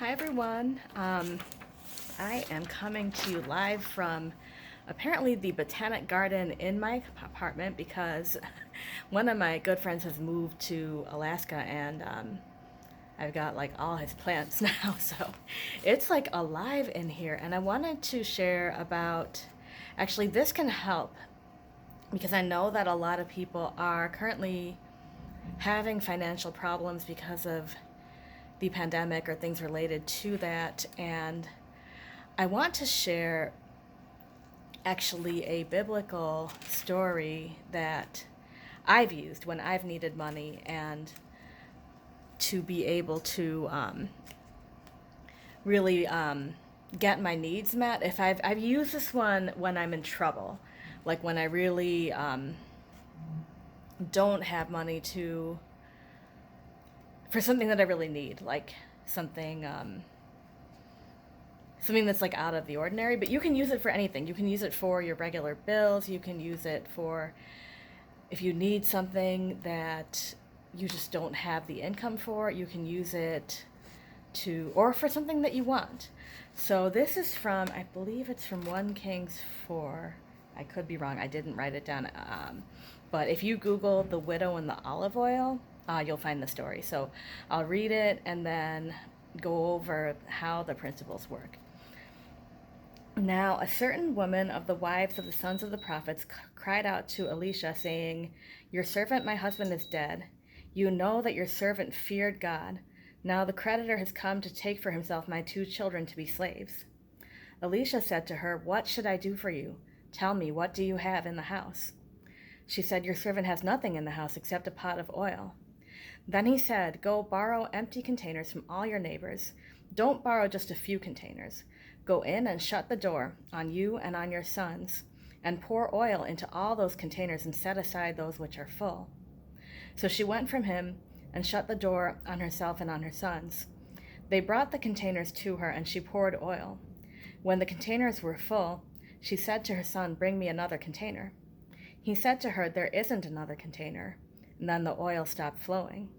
Hi everyone. I am coming to you live from apparently the Botanic Garden in my apartment because one of my good friends has moved to Alaska and I've got like all his plants now. So it's like alive in here. And I wanted to share about actually, this can help because I know that a lot of people are currently having financial problems because of the pandemic or things related to that. And I want to share actually a biblical story that I've used when I've needed money and to be able to really get my needs met. If I've used this one when I'm in trouble, like when I really don't have money to for something that I really need, like something something that's like out of the ordinary. But you can use it for anything. You can use it for your regular bills. You can use it for if you need something that you just don't have the income for. You can use it to or for something that you want. So this is from, I believe it's from 1 Kings 4. I could be wrong. I didn't write it down. But if you Google the widow and the olive oil, you'll find the story. So I'll read it and then go over how the principles work. Now, a certain woman of the wives of the sons of the prophets cried out to Elisha, saying, "Your servant, my husband, is dead. You know that your servant feared God. Now the creditor has come to take for himself my 2 children to be slaves." Elisha said to her, "What should I do for you? Tell me, what do you have in the house?" She said, "Your servant has nothing in the house except a pot of oil." Then he said, "Go borrow empty containers from all your neighbors. Don't borrow just a few containers. Go in and shut the door on you and on your sons, and pour oil into all those containers and set aside those which are full." So she went from him and shut the door on herself and on her sons. They brought the containers to her, and she poured oil. When the containers were full, she said to her son, "Bring me another container." He said to her, "There isn't another container." And then the oil stopped flowing.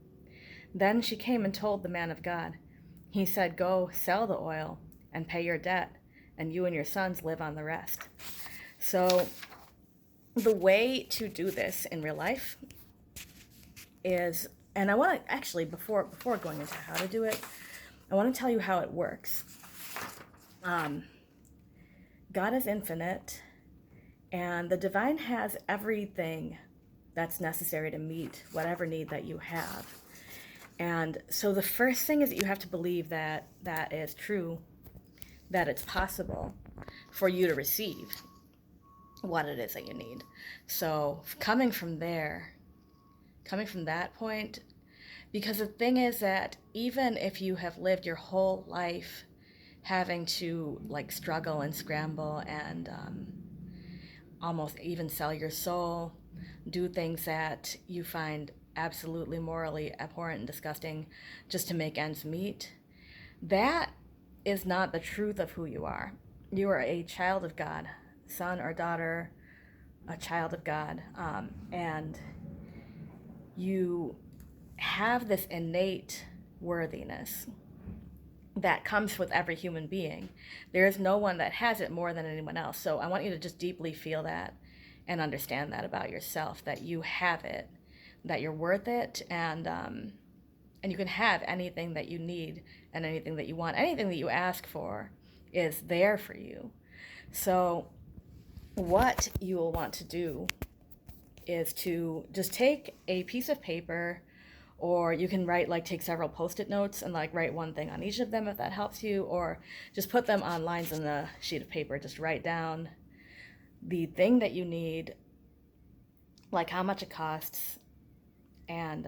Then she came and told the man of God. He said, "Go sell the oil and pay your debt, and you and your sons live on the rest." So the way to do this in real life is, and I want to actually, before going into how to do it, I want to tell you how it works. God is infinite, and the divine has everything that's necessary to meet whatever need that you have. And so the first thing is that you have to believe that that is true, that it's possible for you to receive what it is that you need. So coming from that point, because the thing is that even if you have lived your whole life having to like struggle and scramble and almost even sell your soul, do things that you find absolutely morally abhorrent and disgusting just to make ends meet, that is not the truth of who you are. You are a child of God, son or daughter, a child of God, and you have this innate worthiness that comes with every human being. There is no one that has it more than anyone else. So I want you to just deeply feel that and understand that about yourself, that you have it, that you're worth it, and you can have anything that you need and anything that you want. Anything that you ask for is there for you. So what you will want to do is to just take a piece of paper, or you can write, like, take several post-it notes and like write one thing on each of them if that helps you, or just put them on lines on the sheet of paper. Just write down the thing that you need, like how much it costs, and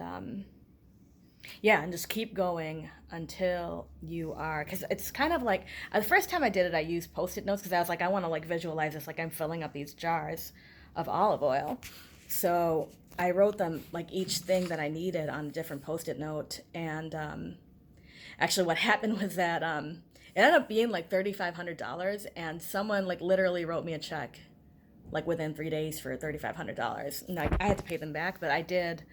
and just keep going until you are, because it's kind of like, the first time I did it, I used post-it notes because I was like, I want to like visualize this, like I'm filling up these jars of olive oil. So I wrote them, like each thing that I needed, on a different post-it note. And actually what happened was that it ended up being like $3,500, and someone like literally wrote me a check like within 3 days for $3,500. And I had to pay them back, but I did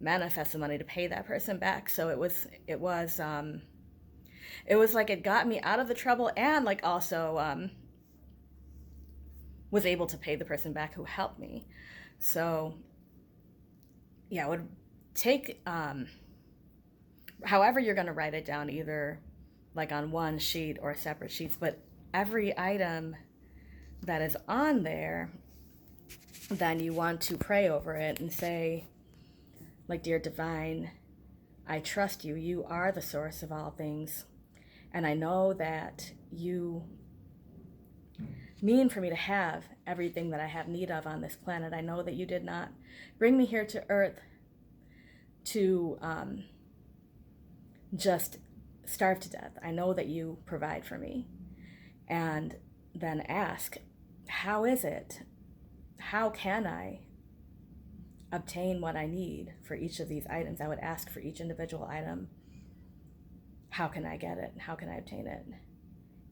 manifest the money to pay that person back. So it was it was like it got me out of the trouble, and like also was able to pay the person back who helped me. So yeah, I would take however you're going to write it down, either like on one sheet or separate sheets, but every item that is on there, then you want to pray over it and say, like, dear divine, I trust you. You are the source of all things. And I know that you mean for me to have everything that I have need of on this planet. I know that you did not bring me here to earth to just starve to death. I know that you provide for me. And then ask, how is it? How can I obtain what I need for each of these items? I would ask for each individual item, how can I get it? How can I obtain it?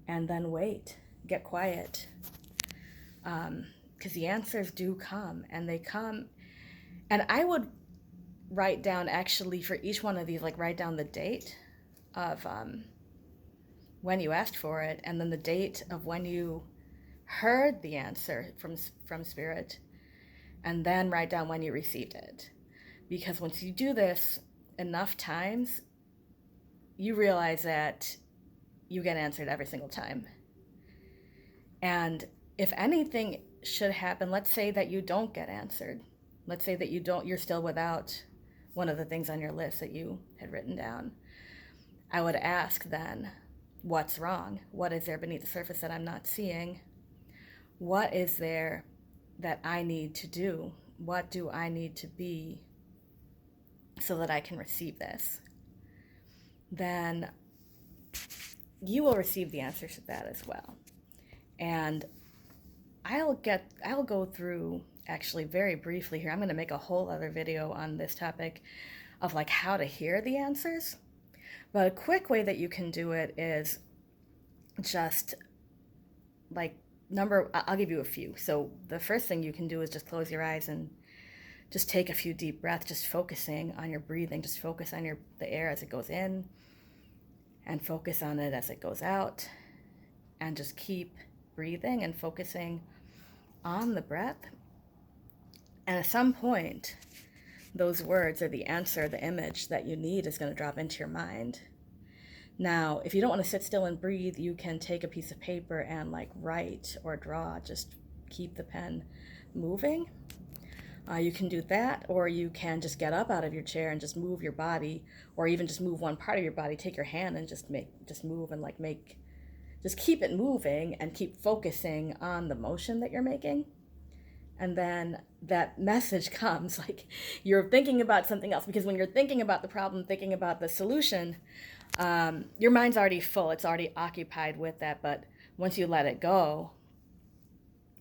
And then wait, get quiet. Because the answers do come, and they come. And I would write down, actually, for each one of these, like write down the date of when you asked for it, and then the date of when you heard the answer from Spirit, and then write down when you received it. Because once you do this enough times, you realize that you get answered every single time. And if anything should happen, let's say that you don't get answered. Let's say that you're still without one of the things on your list that you had written down. I would ask then, what's wrong? What is there beneath the surface that I'm not seeing? What is there that I need to do? What do I need to be so that I can receive this? Then you will receive the answers to that as well. And I'll go through, actually very briefly here, I'm going to make a whole other video on this topic of like how to hear the answers. But a quick way that you can do it is just like I'll give you a few. So the first thing you can do is just close your eyes and just take a few deep breaths, just focusing on your breathing. Just focus on the air as it goes in, and focus on it as it goes out, and just keep breathing and focusing on the breath. And at some point, those words or the answer, the image that you need is going to drop into your mind. Now, if you don't want to sit still and breathe, you can take a piece of paper and like write or draw, just keep the pen moving. You can do that, or you can just get up out of your chair and just move your body, or even just move one part of your body, take your hand and just move and just keep it moving and keep focusing on the motion that you're making. And then that message comes, like you're thinking about something else, because when you're thinking about the problem, thinking about the solution, your mind's already full. It's already occupied with that. But once you let it go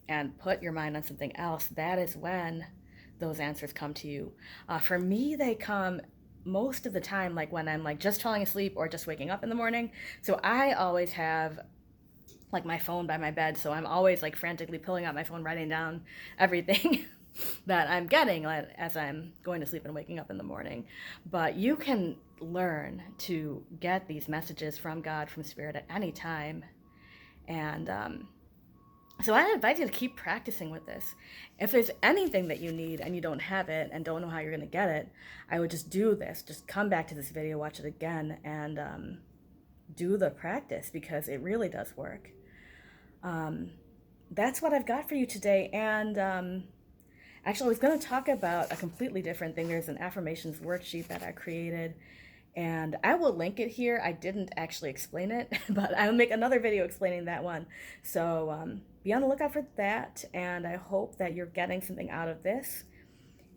and put your mind on something else, that is when those answers come to you. For me, they come most of the time like when I'm like just falling asleep or just waking up in the morning. So I always have like my phone by my bed, so I'm always like frantically pulling out my phone, writing down everything that I'm getting as I'm going to sleep and waking up in the morning. But you can learn to get these messages from God, from Spirit at any time. And so I advise you to keep practicing with this. If there's anything that you need and you don't have it and don't know how you're going to get it, I would just do this. Just come back to this video, watch it again, and do the practice, because it really does work. That's what I've got for you today. And actually, I was going to talk about a completely different thing. There's an affirmations worksheet that I created, and I will link it here. I didn't actually explain it, but I'll make another video explaining that one. So be on the lookout for that, and I hope that you're getting something out of this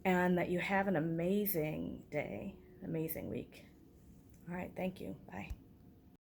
and that you have an amazing day, amazing week. All right, thank you. Bye.